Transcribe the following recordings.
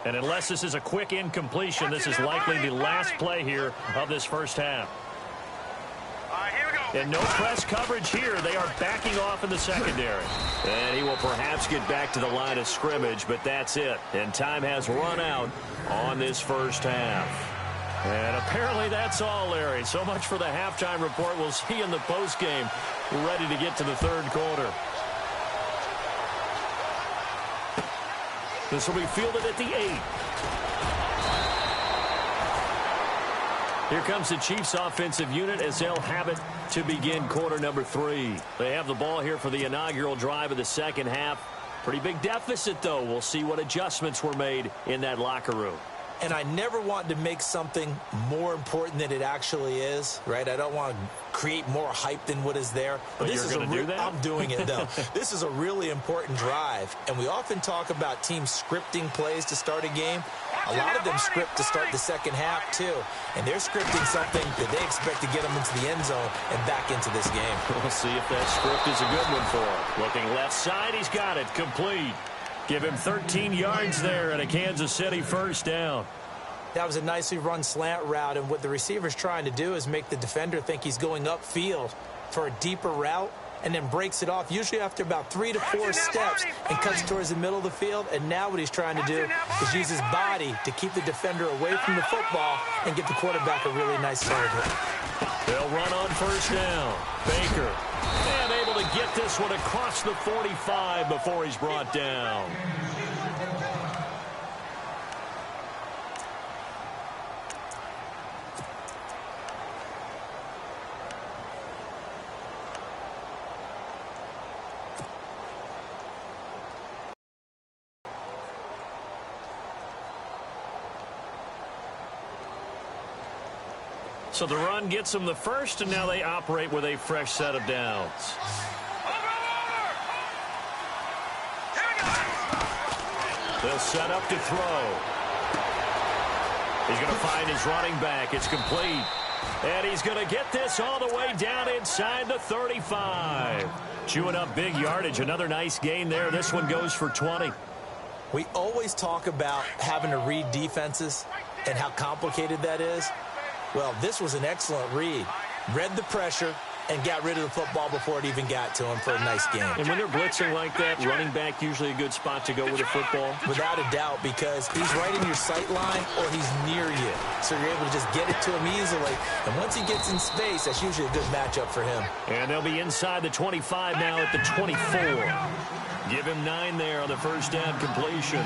And unless this is a quick incompletion, this is likely the last play here of this first half. And no press coverage here. They are backing off in the secondary. And he will perhaps get back to the line of scrimmage, but that's it. And time has run out on this first half. And apparently that's all, Larry. So much for the halftime report. We'll see in the postgame. We're ready to get to the third quarter. This will be fielded at the 8. Here comes the Chiefs offensive unit as they'll have it to begin quarter number 3. They have the ball here for the inaugural drive of the second half. Pretty big deficit, though. We'll see what adjustments were made in that locker room. And I never want to make something more important than it actually is, right? I don't want to create more hype than what is there. But this is going to do that? I'm doing it, though. This is a really important drive. And we often talk about teams scripting plays to start a game. A lot of them script to start the second half, too. And they're scripting something that they expect to get them into the end zone and back into this game. We'll see if that script is a good one for him. Looking left side, he's got it. Complete. Give him 13 yards there and a Kansas City first down. That was a nicely run slant route, and what the receiver's trying to do is make the defender think he's going upfield for a deeper route and then breaks it off, usually after about 3 to 4 steps, and cuts towards the middle of the field. And now what he's trying to do is use his body to keep the defender away from the football and get the quarterback a really nice target. They'll run on first down. Baker. And able to get this one across the 45 before he's brought down. So the run gets them the first, and now they operate with a fresh set of downs. They'll set up to throw. He's going to find his running back. It's complete. And he's going to get this all the way down inside the 35. Chewing up big yardage. Another nice gain there. This one goes for 20. We always talk about having to read defenses and how complicated that is. Well, this was an excellent read. Read the pressure and got rid of the football before it even got to him for a nice game. And when they're blitzing like that, running back usually a good spot to go with the football? Without a doubt, because he's right in your sight line or he's near you. So you're able to just get it to him easily. And once he gets in space, that's usually a good matchup for him. And they'll be inside the 25 now at the 24. Give him 9 there on the first down completion.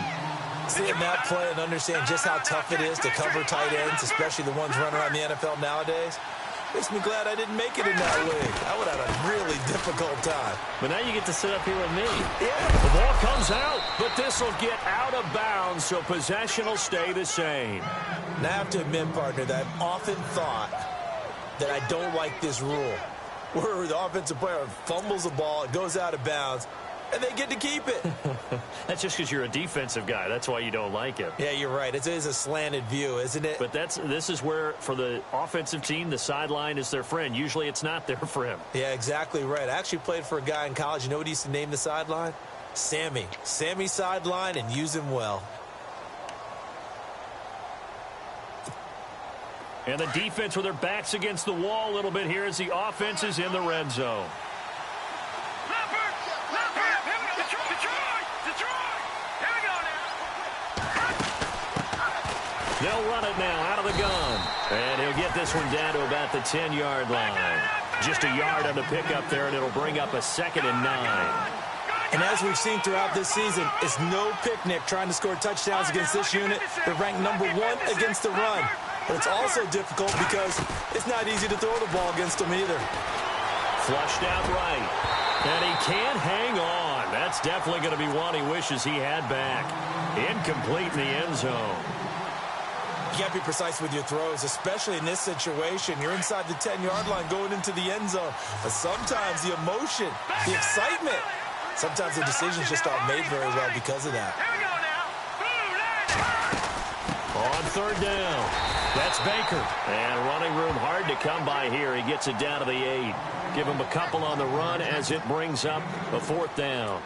Seeing that play and understand just how tough it is to cover tight ends, especially the ones running around the NFL nowadays, makes me glad I didn't make it in that league. I would have had a really difficult time. But now you get to sit up here with me. Yeah. The ball comes out, but this will get out of bounds, so possession will stay the same. And I have to admit, partner, that I've often thought that I don't like this rule, where the offensive player fumbles the ball, it goes out of bounds, and they get to keep it. That's just because you're a defensive guy. That's why you don't like it. Yeah, you're right. It is a slanted view, isn't it? But this is where, for the offensive team, the sideline is their friend. Usually it's not there for him. Yeah, exactly right. I actually played for a guy in college. You know what he used to name the sideline? Sammy. Sammy sideline, and use him well. And the defense with their backs against the wall a little bit here as the offense is in the red zone. They'll run it now out of the gun. And he'll get this one down to about the 10-yard line. Just a yard on the pickup there, and it'll bring up a 2nd and 9. And as we've seen throughout this season, it's no picnic trying to score touchdowns against this unit. They're ranked #1 against the run. But it's also difficult because it's not easy to throw the ball against them either. Flushed out right. And he can't hang on. That's definitely going to be one he wishes he had back. Incomplete in the end zone. You can't be precise with your throws, especially in this situation. You're inside the 10-yard line going into the end zone. But sometimes the emotion, the excitement, sometimes the decisions just aren't made very well because of that. On 3rd down, that's Baker. And running room hard to come by here. He gets it down to the 8. Give him a couple on the run as it brings up a 4th down.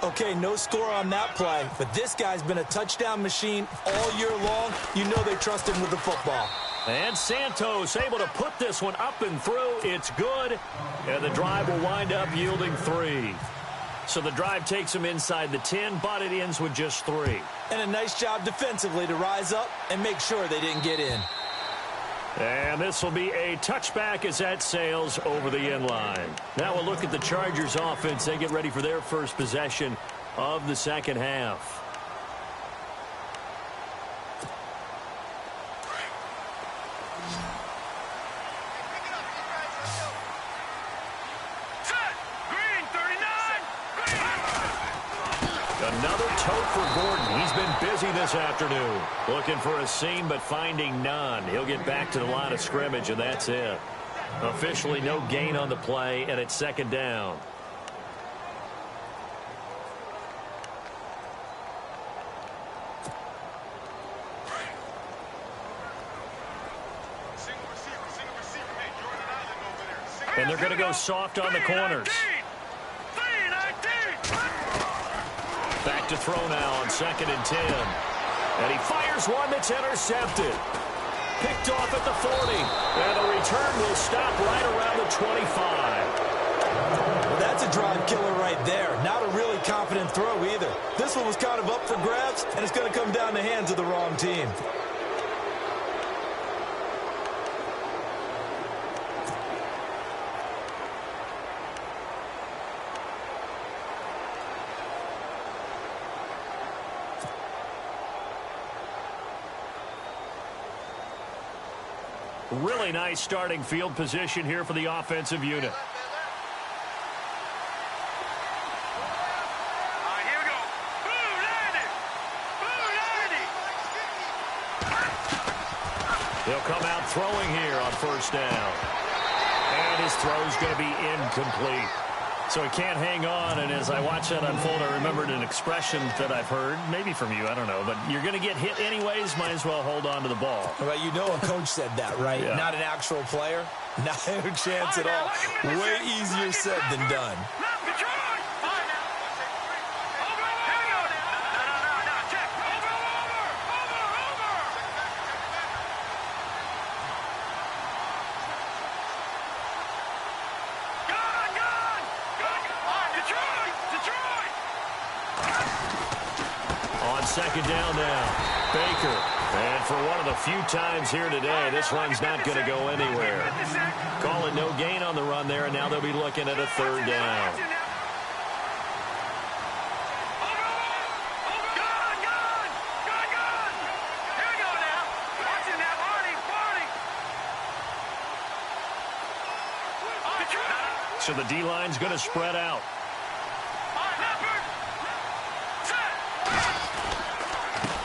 Okay, no score on that play, but this guy's been a touchdown machine all year long. You know they trust him with the football. And Santos able to put this one up and through. It's good, and the drive will wind up yielding 3. So the drive takes him inside the 10, but it ends with just 3. And a nice job defensively to rise up and make sure they didn't get in. And this will be a touchback as that sails over the end line. Now we'll look at the Chargers offense. They get ready for their first possession of the second half. Another tote for Gordon. He's been busy this afternoon. Looking for a seam, but finding none. He'll get back to the line of scrimmage, and that's it. Officially no gain on the play, and it's second down. And they're going to go soft on the corners. Back to throw now on 2nd and 10. And he fires one that's intercepted. Picked off at the 40. And the return will stop right around the 25. Well, that's a drive killer right there. Not a really confident throw either. This one was kind of up for grabs, and it's going to come down the hands of the wrong team. Really nice starting field position here for the offensive unit. He'll come out throwing here on first down. And his throw's going to be incomplete. So he can't hang on, and as I watch that unfold, I remembered an expression that I've heard, maybe from you, I don't know, but you're going to get hit anyways, might as well hold on to the ball. Well, you know a coach said that, right? Yeah. Not an actual player. Not a chance at all. Way easier said than done. Second down now. Baker. And for one of the few times here today, this run's not going to go anywhere. Call it no gain on the run there, and now they'll be looking at a third down. So the D-line's going to spread out.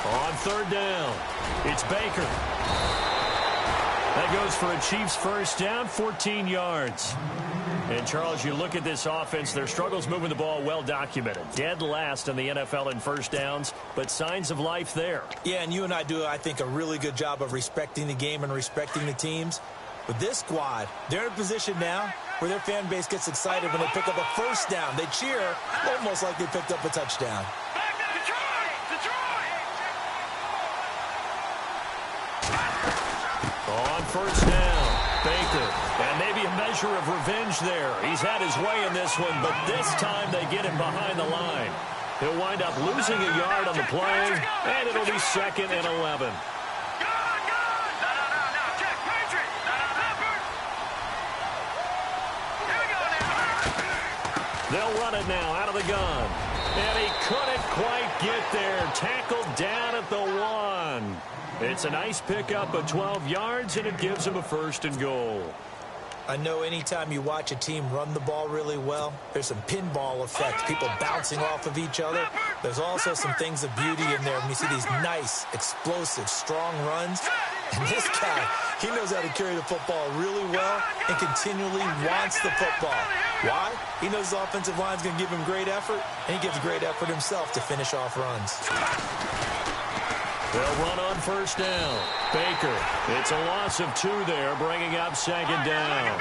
On third down, it's Baker. That goes for a Chiefs first down, 14 yards. And, Charles, you look at this offense, their struggles moving the ball well documented. Dead last in the NFL in first downs, but signs of life there. Yeah, and you and I do, I think, a really good job of respecting the game and respecting the teams. But this squad, they're in a position now where their fan base gets excited when they pick up a first down. They cheer almost like they picked up a touchdown. On first down, Baker. And maybe a measure of revenge there. He's had his way in this one, but this time they get him behind the line. He'll wind up losing a yard on the play, and it'll be 2nd and 11. They'll run it now out of the gun. And he couldn't quite get there. Tackled down at the 1. It's a nice pickup of 12 yards, and it gives him a 1st and goal. I know anytime you watch a team run the ball really well, there's some pinball effect, people bouncing off of each other. There's also some things of beauty in there when you see these nice, explosive, strong runs. And this guy, he knows how to carry the football really well and continually wants the football. Why? He knows the offensive line's going to give him great effort, and he gives great effort himself to finish off runs. They'll run on first down. Baker, it's a loss of 2 there, bringing up second down.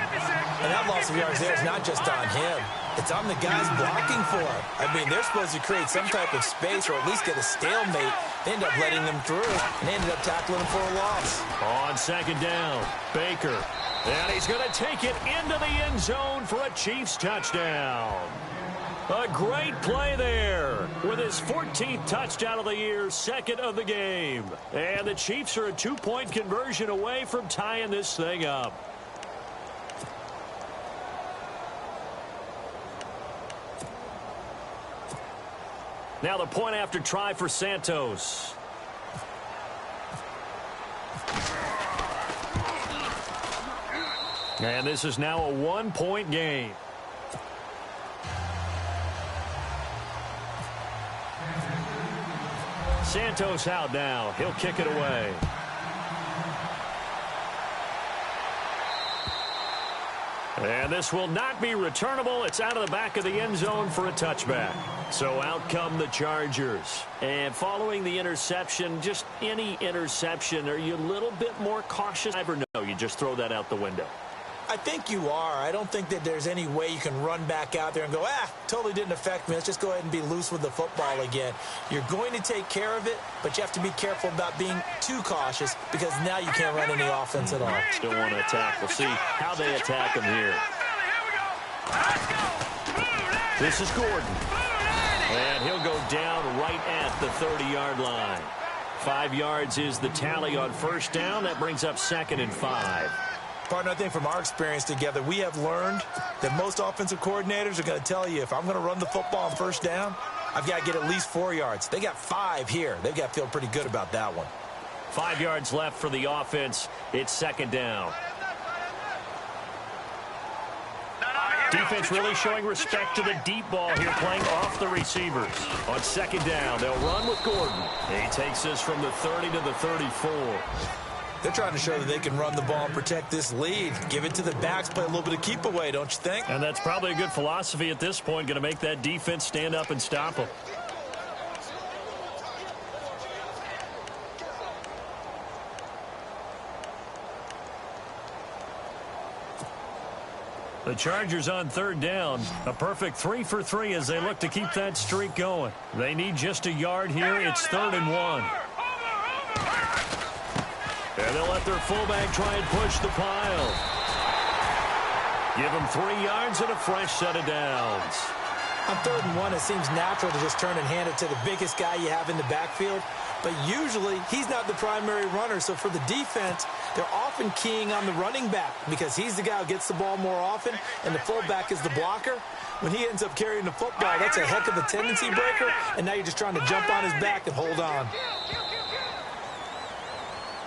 And that loss of yards there is not just on him. It's on the guys blocking for him. I mean, they're supposed to create some type of space or at least get a stalemate. They end up letting them through, and they ended up tackling him for a loss. On second down, Baker. And he's going to take it into the end zone for a Chiefs touchdown. A great play there with his 14th touchdown of the year, second of the game. And the Chiefs are a 2-point conversion away from tying this thing up. Now the point after try for Santos. And this is now a 1-point game. Santos out now. He'll kick it away. And this will not be returnable. It's out of the back of the end zone for a touchback. So out come the Chargers. And following the interception, just any interception, are you a little bit more cautious? Never know. You just throw that out the window. I think you are. I don't think that there's any way you can run back out there and go, totally didn't affect me. Let's just go ahead and be loose with the football again. You're going to take care of it, but you have to be careful about being too cautious because now you can't run any offense at all. Still want to attack. We'll see how they attack him here. This is Gordon. And he'll go down right at the 30-yard line. 5 yards is the tally on first down. That brings up 2nd and 5. Partner, I think from our experience together, we have learned that most offensive coordinators are going to tell you, if I'm going to run the football on first down, I've got to get at least 4 yards. They got 5 here. They've got to feel pretty good about that one. 5 yards left for the offense. It's 2nd down. Defense really showing respect to the deep ball here, playing off the receivers. On 2nd down, they'll run with Gordon. He takes this from the 30 to the 34. They're trying to show that they can run the ball and protect this lead. Give it to the backs, play a little bit of keep away, don't you think? And that's probably a good philosophy at this point, going to make that defense stand up and stop them. The Chargers on 3rd down. A perfect 3 for 3 as they look to keep that streak going. They need just a yard here. It's 3rd and 1. And they'll let their fullback try and push the pile. Give him 3 yards and a fresh set of downs. On 3rd and 1, it seems natural to just turn and hand it to the biggest guy you have in the backfield. But usually, he's not the primary runner. So for the defense, they're often keying on the running back because he's the guy who gets the ball more often, and the fullback is the blocker. When he ends up carrying the football, that's a heck of a tendency breaker, and now you're just trying to jump on his back and hold on.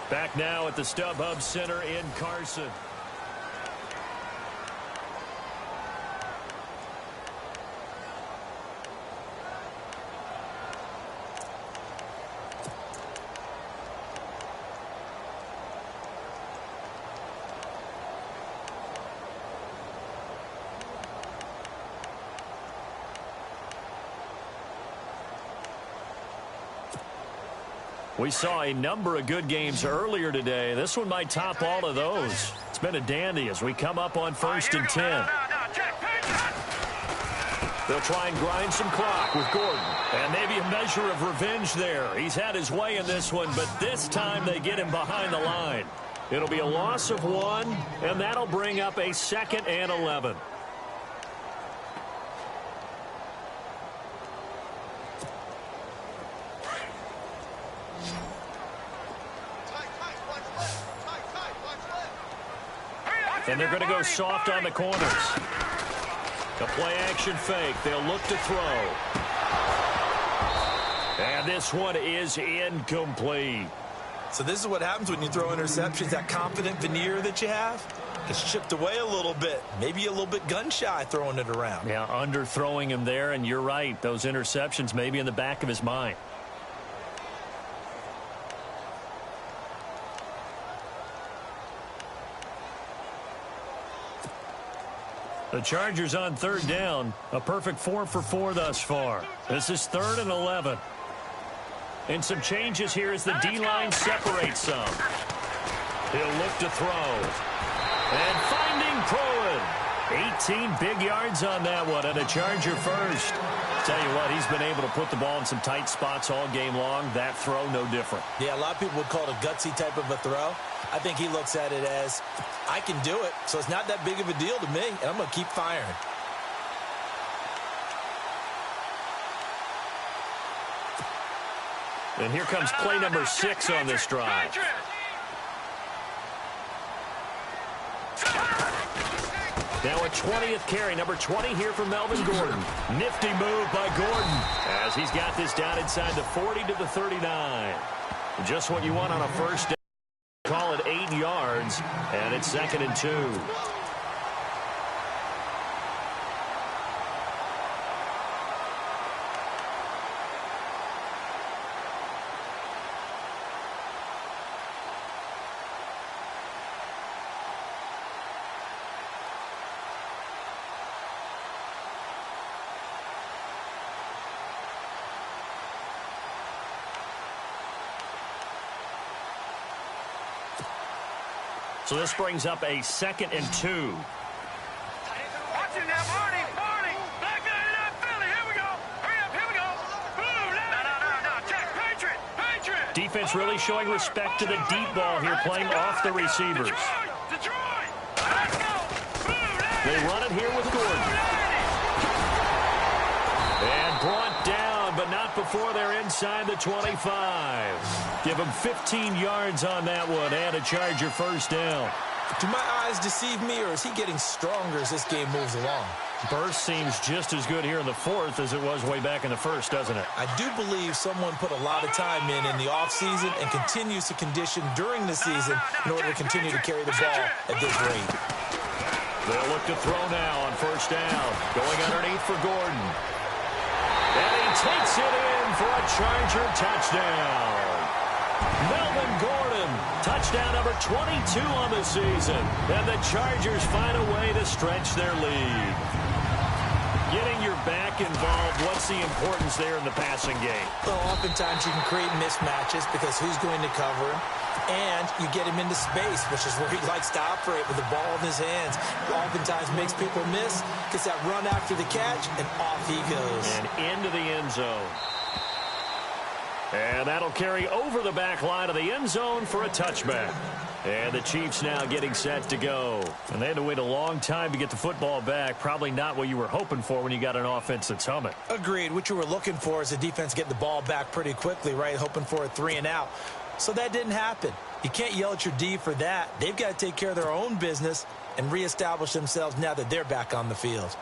Back now at the StubHub Center in Carson. We saw a number of good games earlier today. This one might top all of those. It's been a dandy as we come up on 1st and 10. They'll try and grind some clock with Gordon. And maybe a measure of revenge there. He's had his way in this one, but this time they get him behind the line. It'll be a loss of 1, and that'll bring up a 2nd and 11. And they're going to go soft on the corners. A play-action fake. They'll look to throw. And this one is incomplete. So this is what happens when you throw interceptions. That confident veneer that you have gets chipped away a little bit. Maybe a little bit gun-shy throwing it around. Yeah, underthrowing him there, and you're right. Those interceptions may be in the back of his mind. The Chargers on 3rd down. A perfect 4 for 4 thus far. This is 3rd and 11. And some changes here as the D-line separates some. He'll look to throw. And finding Pruitt. 18 big yards on that one, and a Charger first. Tell you what, he's been able to put the ball in some tight spots all game long. That throw, no different. Yeah, a lot of people would call it a gutsy type of a throw. I think he looks at it as, I can do it, so it's not that big of a deal to me, and I'm going to keep firing. And here comes play number 6 on this drive. Now a 20th carry, number 20 here for Melvin Gordon. Nifty move by Gordon as he's got this down inside the 40 to the 39. Just what you want on a first down. Call it 8 yards, and it's 2nd and 2. So this brings up a 2nd and 2. Watch it now, Marty. Black guy in that Philly. Here we go. Hurry up, here we go. Boom. No. Check. Patriot. Defense really showing respect to the deep ball here, playing off the receivers. Detroit. Let's go. Boom. They run it here with Gordon. And brought down, but not before they're inside the 25. Give him 15 yards on that one and a Charger first down. Do my eyes deceive me, or is he getting stronger as this game moves along? Burst seems just as good here in the 4th as it was way back in the 1st, doesn't it? I do believe someone put a lot of time in the offseason and continues to condition during the season in order to continue to carry the ball at this rate. They'll look to throw now on first down. Going underneath for Gordon. And he takes it in for a Charger touchdown. Melvin Gordon, touchdown number 22 on the season. And the Chargers find a way to stretch their lead. Getting your back involved, what's the importance there in the passing game? Well, oftentimes you can create mismatches because who's going to cover him? And you get him into space, which is where he likes to operate with the ball in his hands. Oftentimes makes people miss, gets that run after the catch, and off he goes. And into the end zone. And that'll carry over the back line of the end zone for a touchback. And the Chiefs now getting set to go. And they had to wait a long time to get the football back. Probably not what you were hoping for when you got an offense that's humming. Agreed. What you were looking for is the defense getting the ball back pretty quickly, right? Hoping for a 3 and out. So that didn't happen. You can't yell at your D for that. They've got to take care of their own business and reestablish themselves now that they're back on the field.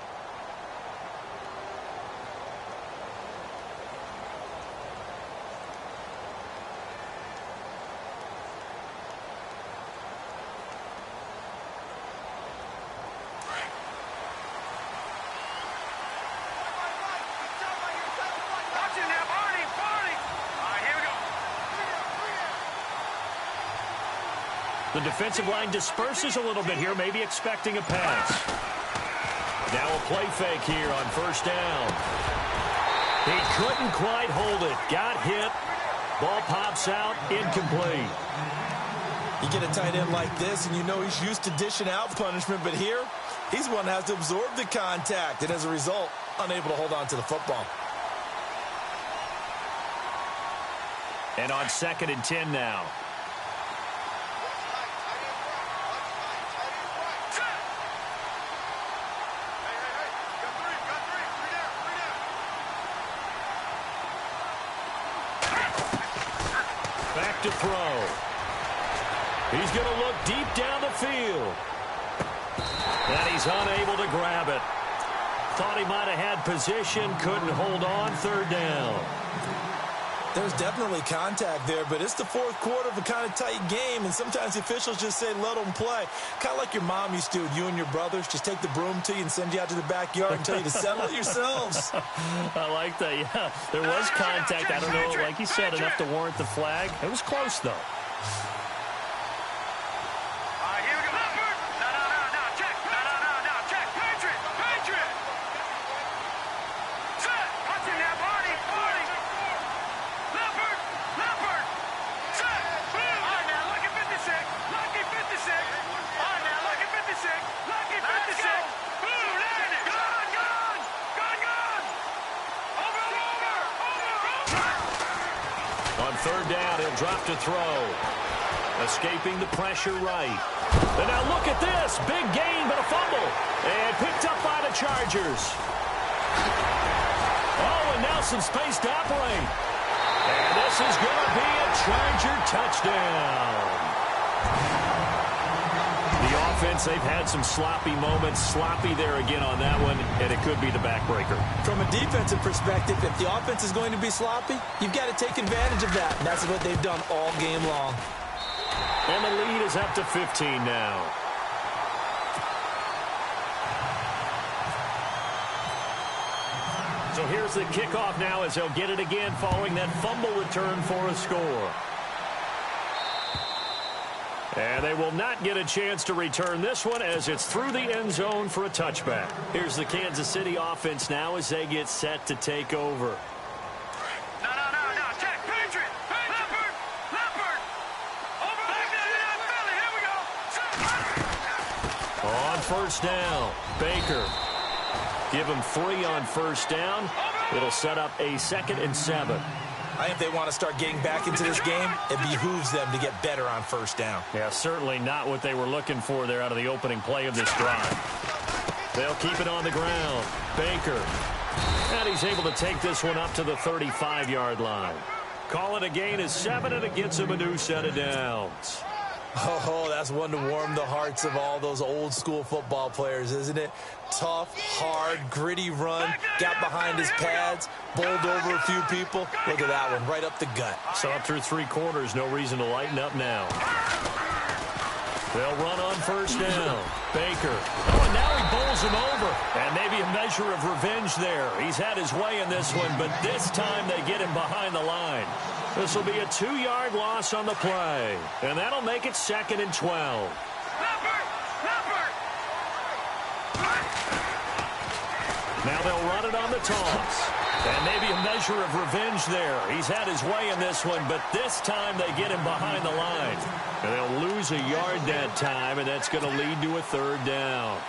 The defensive line disperses a little bit here, maybe expecting a pass. Now a play fake here on first down. He couldn't quite hold it. Got hit. Ball pops out, incomplete. You get a tight end like this, and you know he's used to dishing out punishment, but here, he's one that has to absorb the contact, and as a result, unable to hold on to the football. And on 2nd and 10 now. Back to throw. He's going to look deep down the field. And he's unable to grab it. Thought he might have had position, couldn't hold on, 3rd down. There's definitely contact there, but it's the 4th quarter of a kind of tight game, and sometimes the officials just say, let them play. Kind of like your mom used to with you and your brothers. Just take the broom to you and send you out to the backyard and tell you to settle it yourselves. I like that, yeah. There was contact. I don't know, like you said, enough to warrant the flag. It was close, though. third down, he'll drop to throw. Escaping the pressure right. And now look at this. Big gain, but a fumble. And picked up by the Chargers. Oh, and now some space to operate. And this is going to be a Charger touchdown. The offense, they've had some sloppy moments. Sloppy there again on that one, and it could be the backbreaker. From a defensive perspective, if the offense is going to be sloppy, you've got to take advantage of that. And that's what they've done all game long. And the lead is up to 15 now. So here's the kickoff now as they'll get it again following that fumble return for a score. And they will not get a chance to return this one as it's through the end zone for a touchback. Here's the Kansas City offense now as they get set to take over. No, check, Patriot, Leopard, over back there, Philly, here we go. On first down, Baker. Give him 3 on first down. It'll set up a 2nd and 7. I think if they want to start getting back into this game, it behooves them to get better on first down. Yeah, certainly not what they were looking for there out of the opening play of this drive. They'll keep it on the ground. Baker. And he's able to take this one up to the 35-yard line. Call it a gain of 7, and it gets him a new set of downs. Oh, that's one to warm the hearts of all those old-school football players, isn't it? Tough, hard, gritty run, got behind his pads, bowled over a few people. Look at that one, right up the gut. So up through 3 quarters, no reason to lighten up now. They'll run on first down. Baker. Oh, and now he bowls him over. And maybe a measure of revenge there. He's had his way in this one, but this time they get him behind the line. This will be a 2-yard loss on the play. And that'll make it 2nd and 12. Now they'll run it on the toss. And maybe a measure of revenge there. He's had his way in this one, but this time they get him behind the line. And they'll lose a yard that time, and that's going to lead to a 3rd down.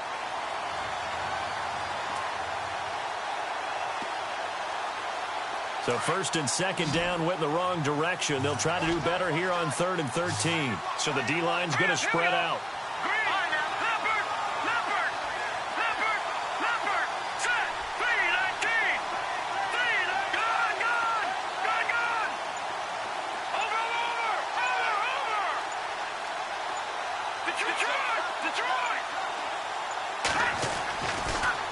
So 1st and 2nd down went in the wrong direction. They'll try to do better here on 3rd and 13. So the D-line's going to spread out.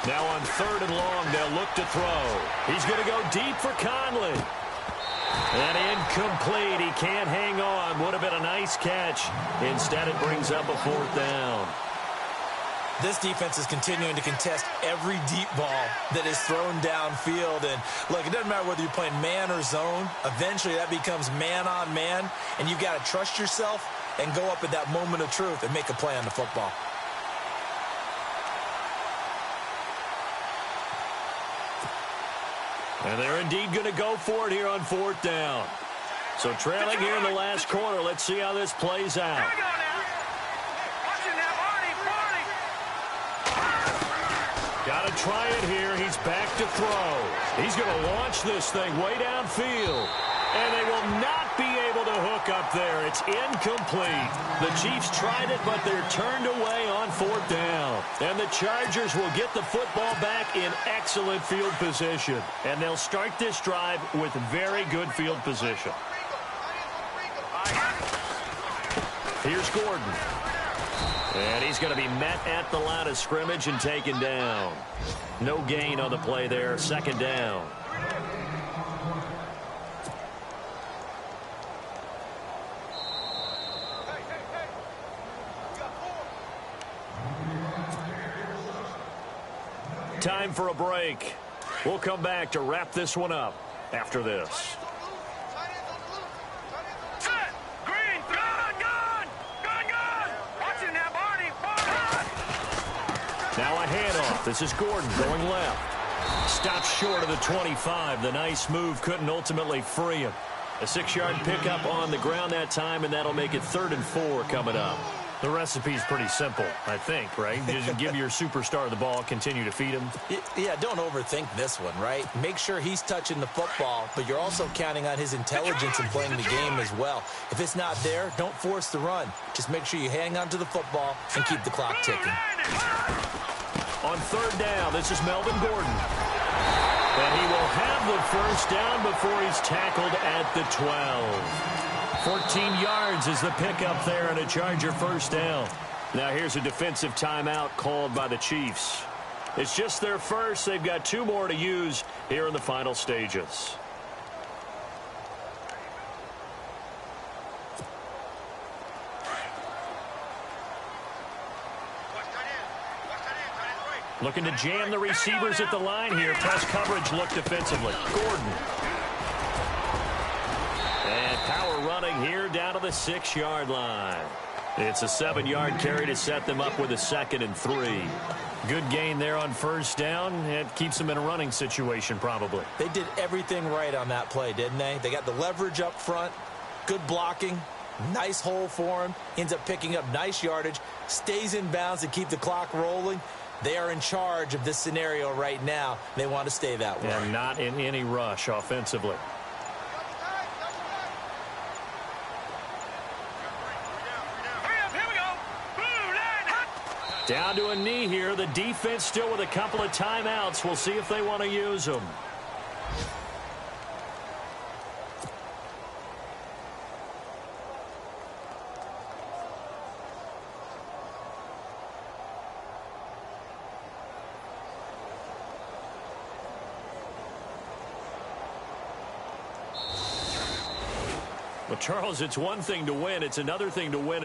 Now on 3rd and long, they'll look to throw. He's going to go deep for Conley. And incomplete. He can't hang on. Would have been a nice catch. Instead, it brings up a 4th down. This defense is continuing to contest every deep ball that is thrown downfield. And, look, it doesn't matter whether you're playing man or zone. Eventually, that becomes man on man. And you've got to trust yourself and go up at that moment of truth and make a play on the football. And they're indeed going to go for it here on 4th down. So trailing here in the last quarter. Let's see how this plays out. Got to try it here. He's back to throw. He's going to launch this thing way downfield. And they will not be able to hook up there. It's incomplete. The Chiefs tried it, but they're turned away on 4th down. And the Chargers will get the football back in excellent field position. And they'll start this drive with very good field position. Here's Gordon. And he's going to be met at the line of scrimmage and taken down. No gain on the play there. 2nd down. Time for a break. We'll come back to wrap this one up after this. Now a handoff. This is Gordon going left. Stops short of the 25. The nice move couldn't ultimately free him. A 6-yard pickup on the ground that time, and that'll make it 3rd and 4 coming up. The recipe's pretty simple, I think, right? Just give your superstar the ball, continue to feed him. Yeah, don't overthink this one, right? Make sure he's touching the football, but you're also counting on his intelligence in playing the game as well. If it's not there, don't force the run. Just make sure you hang on to the football and keep the clock ticking. On third down, this is Melvin Gordon. And he will have the first down before he's tackled at the 12. 14 yards is the pickup there and a Charger first down. Now here's a defensive timeout called by the Chiefs. It's just their first. They've got 2 more to use here in the final stages. Looking to jam the receivers at the line here. Press coverage look defensively. Gordon. And power running here down to the 6-yard line. It's a 7-yard carry to set them up with a 2nd and 3. Good gain there on first down. It keeps them in a running situation probably. They did everything right on that play, didn't they? They got the leverage up front, good blocking, nice hole for him, ends up picking up nice yardage, stays in bounds to keep the clock rolling. They are in charge of this scenario right now. They want to stay that way. And not in any rush offensively. Down to a knee here. The defense still with a couple of timeouts. We'll see if they want to use them. Well, Charles, it's one thing to win. It's another thing to win.